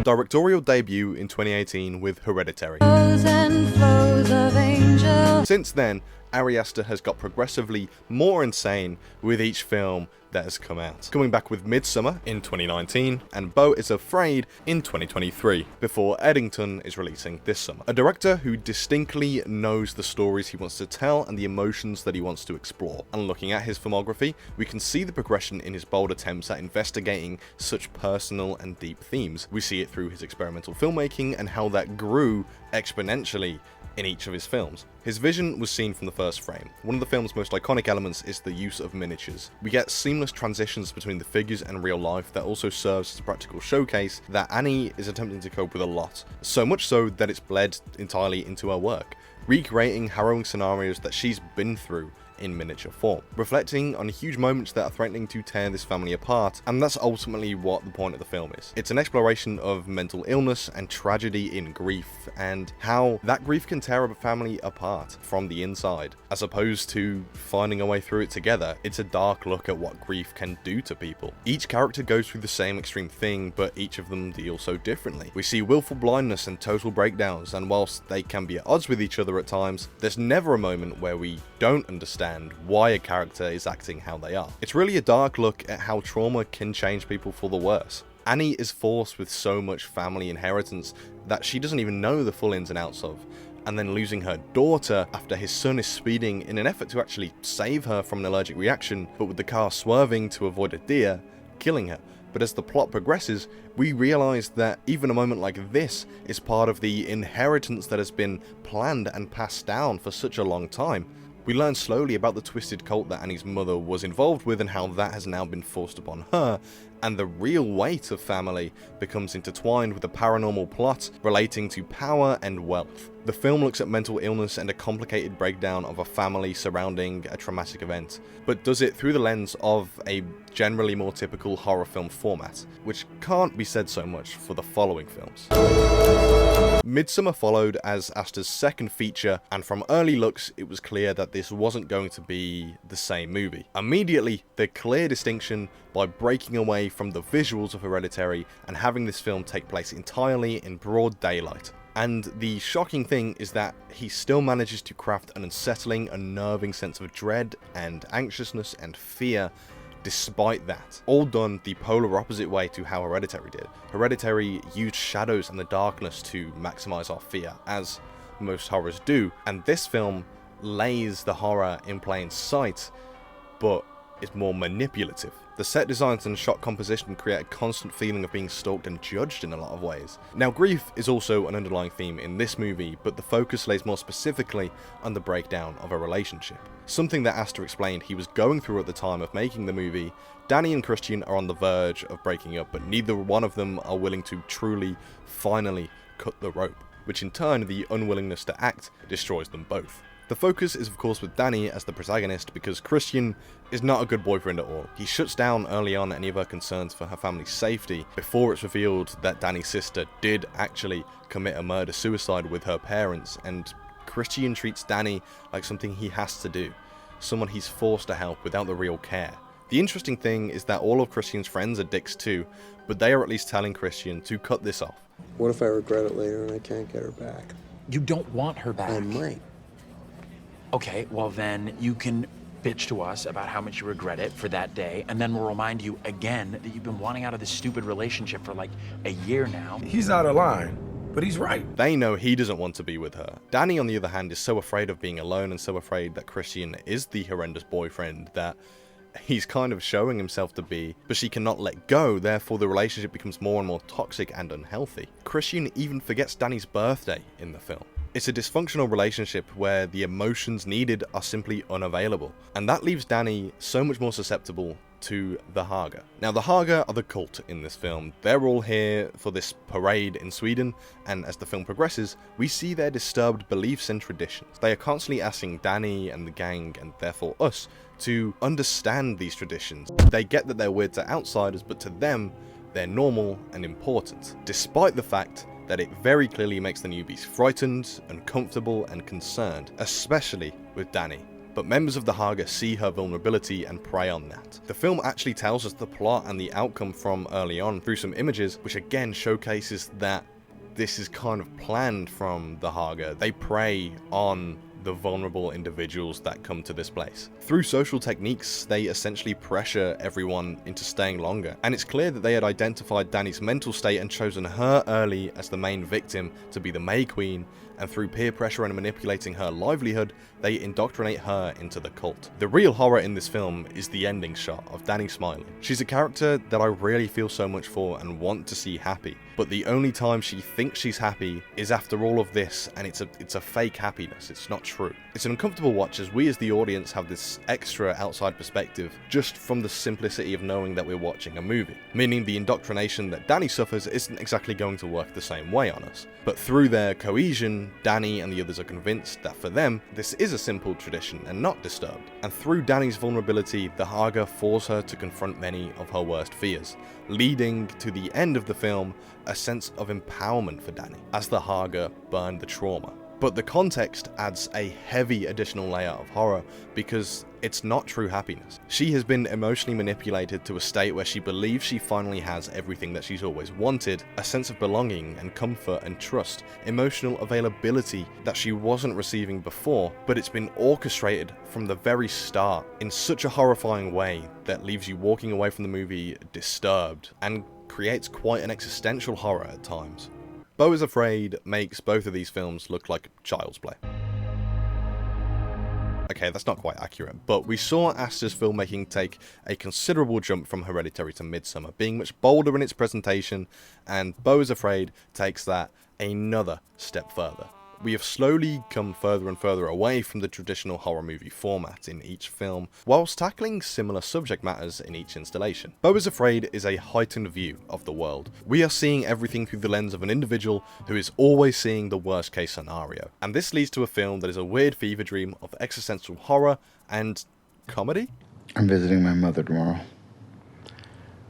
Directorial debut in 2018 with Hereditary. Since then, Ari Aster has got progressively more insane with each film that has come out, coming back with Midsummer in 2019 and Beau is Afraid in 2023, before Eddington is releasing this summer. A director who distinctly knows the stories he wants to tell and the emotions that he wants to explore. And looking at his filmography, we can see the progression in his bold attempts at investigating such personal and deep themes. We see it through his experimental filmmaking and how that grew exponentially in each of his films. His vision was seen from the first frame. One of the film's most iconic elements is the use of miniatures. We get seamless transitions between the figures and real life that also serves as a practical showcase that Annie is attempting to cope with a lot, so much so that it's bled entirely into her work, recreating harrowing scenarios that she's been through in miniature form, reflecting on huge moments that are threatening to tear this family apart, and that's ultimately what the point of the film is. It's an exploration of mental illness and tragedy in grief, and how that grief can tear a family apart from the inside, as opposed to finding a way through it together. It's a dark look at what grief can do to people. Each character goes through the same extreme thing, but each of them deal so differently. We see willful blindness and total breakdowns, and whilst they can be at odds with each other at times, there's never a moment where we don't understand why a character is acting how they are. It's really a dark look at how trauma can change people for the worse. Annie is forced with so much family inheritance that she doesn't even know the full ins and outs of, and then losing her daughter after his son is speeding in an effort to actually save her from an allergic reaction, but with the car swerving to avoid a deer, killing her. But as the plot progresses, we realise that even a moment like this is part of the inheritance that has been planned and passed down for such a long time. We learn slowly about the twisted cult that Annie's mother was involved with and how that has now been forced upon her, and the real weight of family becomes intertwined with a paranormal plot relating to power and wealth. The film looks at mental illness and a complicated breakdown of a family surrounding a traumatic event, but does it through the lens of a generally more typical horror film format, which can't be said so much for the following films. Midsummer followed as Aster's second feature, and from early looks it was clear that this wasn't going to be the same movie. Immediately, the clear distinction by breaking away from the visuals of Hereditary and having this film take place entirely in broad daylight. And the shocking thing is that he still manages to craft an unsettling, unnerving sense of dread and anxiousness and fear despite that. All done the polar opposite way to how Hereditary did. Hereditary used shadows and the darkness to maximize our fear, as most horrors do, and this film lays the horror in plain sight, but is more manipulative. The set designs and shot composition create a constant feeling of being stalked and judged in a lot of ways. Now, grief is also an underlying theme in this movie, but the focus lays more specifically on the breakdown of a relationship. Something that Aster explained he was going through at the time of making the movie. Danny and Christian are on the verge of breaking up, but neither one of them are willing to truly, finally cut the rope, which in turn, the unwillingness to act destroys them both. The focus is of course with Danny as the protagonist because Christian is not a good boyfriend at all. He shuts down early on any of her concerns for her family's safety before it's revealed that Danny's sister did actually commit a murder-suicide with her parents, and Christian treats Danny like something he has to do, someone he's forced to help without the real care. The interesting thing is that all of Christian's friends are dicks too, but they are at least telling Christian to cut this off. What if I regret it later and I can't get her back? You don't want her back. I might. Okay, well then you can bitch to us about how much you regret it for that day, and then we'll remind you again that you've been wanting out of this stupid relationship for like a year now. He's out of line, but he's right. They know he doesn't want to be with her. Danny, on the other hand, is so afraid of being alone and so afraid that Christian is the horrendous boyfriend that he's kind of showing himself to be, but she cannot let go, therefore the relationship becomes more and more toxic and unhealthy. Christian even forgets Danny's birthday in the film. It's a dysfunctional relationship where the emotions needed are simply unavailable, and that leaves Danny so much more susceptible to the Haga. Now, the Haga are the cult in this film. They're all here for this parade in Sweden, and as the film progresses, we see their disturbed beliefs and traditions. They are constantly asking Danny and the gang, and therefore us, to understand these traditions. They get that they're weird to outsiders, but to them, they're normal and important, despite the fact that it very clearly makes the newbies frightened, uncomfortable, and concerned, especially with Danny. but members of the Haga see her vulnerability and prey on that. The film actually tells us the plot and the outcome from early on through some images, which again showcases that this is kind of planned from the Haga. They prey on the vulnerable individuals that come to this place. Through social techniques, they essentially pressure everyone into staying longer, and it's clear that they had identified Dani's mental state and chosen her early as the main victim to be the May Queen, and through peer pressure and manipulating her livelihood, they indoctrinate her into the cult. The real horror in this film is the ending shot of Dani smiling. She's a character that I really feel so much for and want to see happy, but the only time she thinks she's happy is after all of this, and it's a fake happiness. It's not true. It's an uncomfortable watch as we as the audience have this extra outside perspective just from the simplicity of knowing that we're watching a movie, meaning the indoctrination that Dani suffers isn't exactly going to work the same way on us. But through their cohesion, Dani and the others are convinced that for them, this is a simple tradition and not disturbed. And through Dani's vulnerability, the Haga force her to confront many of her worst fears, leading to the end of the film, a sense of empowerment for Dani, as the Haga burn the trauma. But the context adds a heavy additional layer of horror because it's not true happiness. She has been emotionally manipulated to a state where she believes she finally has everything that she's always wanted, a sense of belonging and comfort and trust, emotional availability that she wasn't receiving before, but it's been orchestrated from the very start in such a horrifying way that leaves you walking away from the movie disturbed and creates quite an existential horror at times. Beau is Afraid makes both of these films look like child's play. Okay, that's not quite accurate, but we saw Aster's filmmaking take a considerable jump from Hereditary to Midsommar, being much bolder in its presentation, and Beau is Afraid takes that another step further. We have slowly come further and further away from the traditional horror movie format in each film, whilst tackling similar subject matters in each installation. Beau is Afraid is a heightened view of the world. We are seeing everything through the lens of an individual who is always seeing the worst case scenario, and this leads to a film that is a weird fever dream of existential horror and comedy? I'm visiting my mother tomorrow.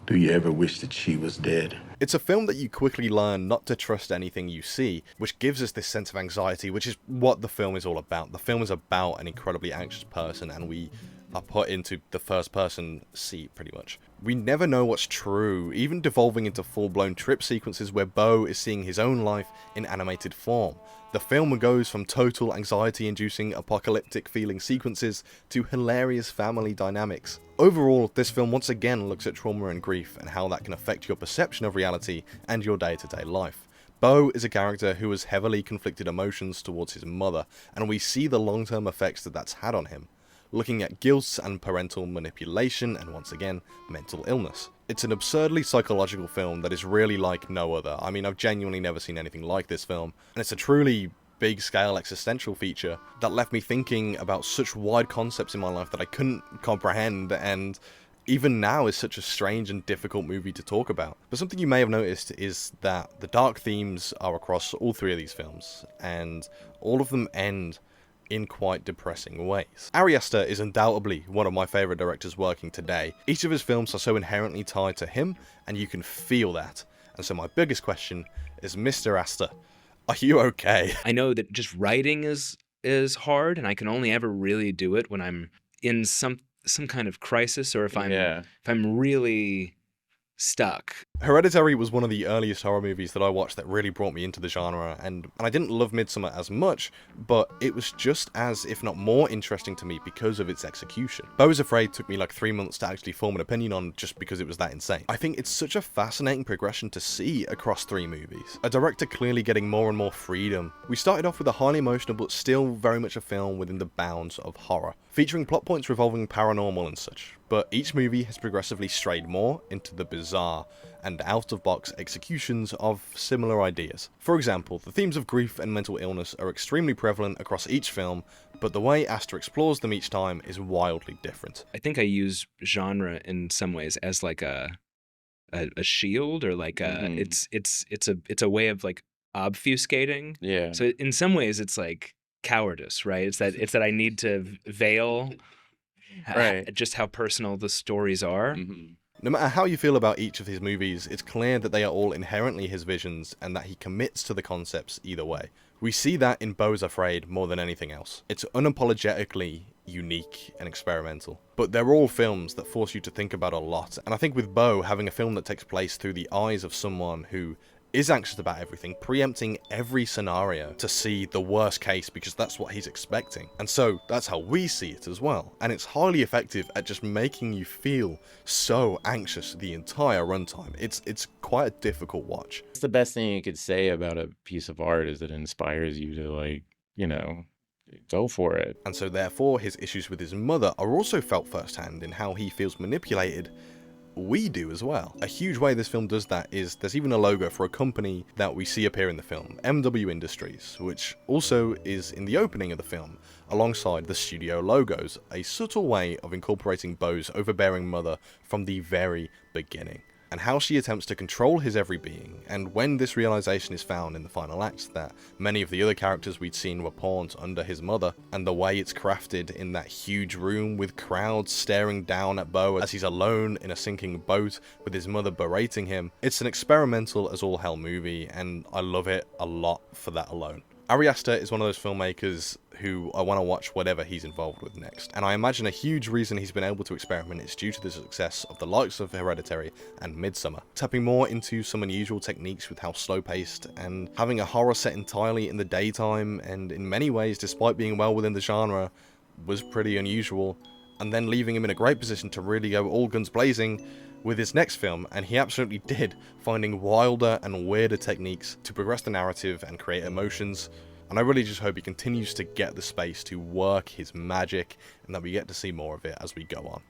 Do you ever wish that she was dead? It's a film that you quickly learn not to trust anything you see, which gives us this sense of anxiety, which is what the film is all about. The film is about an incredibly anxious person, and we are put into the first person seat pretty much. We never know what's true, even devolving into full-blown trip sequences where Beau is seeing his own life in animated form. The film goes from total anxiety-inducing apocalyptic feeling sequences to hilarious family dynamics. Overall, this film once again looks at trauma and grief and how that can affect your perception of reality and your day-to-day life. Beau is a character who has heavily conflicted emotions towards his mother, and we see the long-term effects that that's had on him, looking at guilt and parental manipulation and once again, mental illness. It's an absurdly psychological film that is really like no other. I mean, I've genuinely never seen anything like this film, and it's a truly big-scale existential feature that left me thinking about such wide concepts in my life that I couldn't comprehend, and even now is such a strange and difficult movie to talk about. But something you may have noticed is that the dark themes are across all three of these films, and all of them end in quite depressing ways. Ari Aster is undoubtedly one of my favourite directors working today. Each of his films are so inherently tied to him, and you can feel that. And so my biggest question is, Mr. Aster, are you okay? I know that just writing is hard, and I can only ever really do it when I'm in some kind of crisis, or if I'm really stuck. Hereditary was one of the earliest horror movies that I watched that really brought me into the genre, and I didn't love Midsommar as much, but it was just as, if not more, interesting to me because of its execution. Beau is Afraid took me like 3 months to actually form an opinion on just because it was that insane. I think it's such a fascinating progression to see across 3 movies. A director clearly getting more and more freedom. We started off with a highly emotional but still very much a film within the bounds of horror, featuring plot points revolving paranormal and such, but each movie has progressively strayed more into the bizarre and out-of-box executions of similar ideas. For example, the themes of grief and mental illness are extremely prevalent across each film, but the way Aster explores them each time is wildly different. I think I use genre in some ways as like a shield, or like it's a way of like obfuscating. Yeah. So in some ways it's like cowardice, right? It's that I need to veil just how personal the stories are. Mm-hmm. No matter how you feel about each of his movies, it's clear that they are all inherently his visions and that he commits to the concepts either way. We see that in Beau is Afraid more than anything else. It's unapologetically unique and experimental. But they're all films that force you to think about a lot, and I think with Bo, having a film that takes place through the eyes of someone who is anxious about everything, preempting every scenario to see the worst case because that's what he's expecting. And so that's how we see it as well. And it's highly effective at just making you feel so anxious the entire runtime. It's quite a difficult watch. It's the best thing you could say about a piece of art is it inspires you to, like, you know, go for it. And so therefore his issues with his mother are also felt firsthand in how he feels manipulated. We do as well. A huge way this film does that is there's even a logo for a company that we see appear in the film, MW Industries, which also is in the opening of the film, alongside the studio logos, a subtle way of incorporating Bo's overbearing mother from the very beginning, and how she attempts to control his every being, and when this realization is found in the final act that many of the other characters we'd seen were pawns under his mother, and the way it's crafted in that huge room with crowds staring down at Bo as he's alone in a sinking boat with his mother berating him. It's an experimental as all hell movie, and I love it a lot for that alone. Ari Aster is one of those filmmakers who I want to watch whatever he's involved with next, and I imagine a huge reason he's been able to experiment is due to the success of the likes of Hereditary and Midsommar, tapping more into some unusual techniques with how slow-paced, and having a horror set entirely in the daytime, and in many ways, despite being well within the genre, was pretty unusual, and then leaving him in a great position to really go all guns blazing with his next film, and he absolutely did, finding wilder and weirder techniques to progress the narrative and create emotions. And I really just hope he continues to get the space to work his magic, and that we get to see more of it as we go on.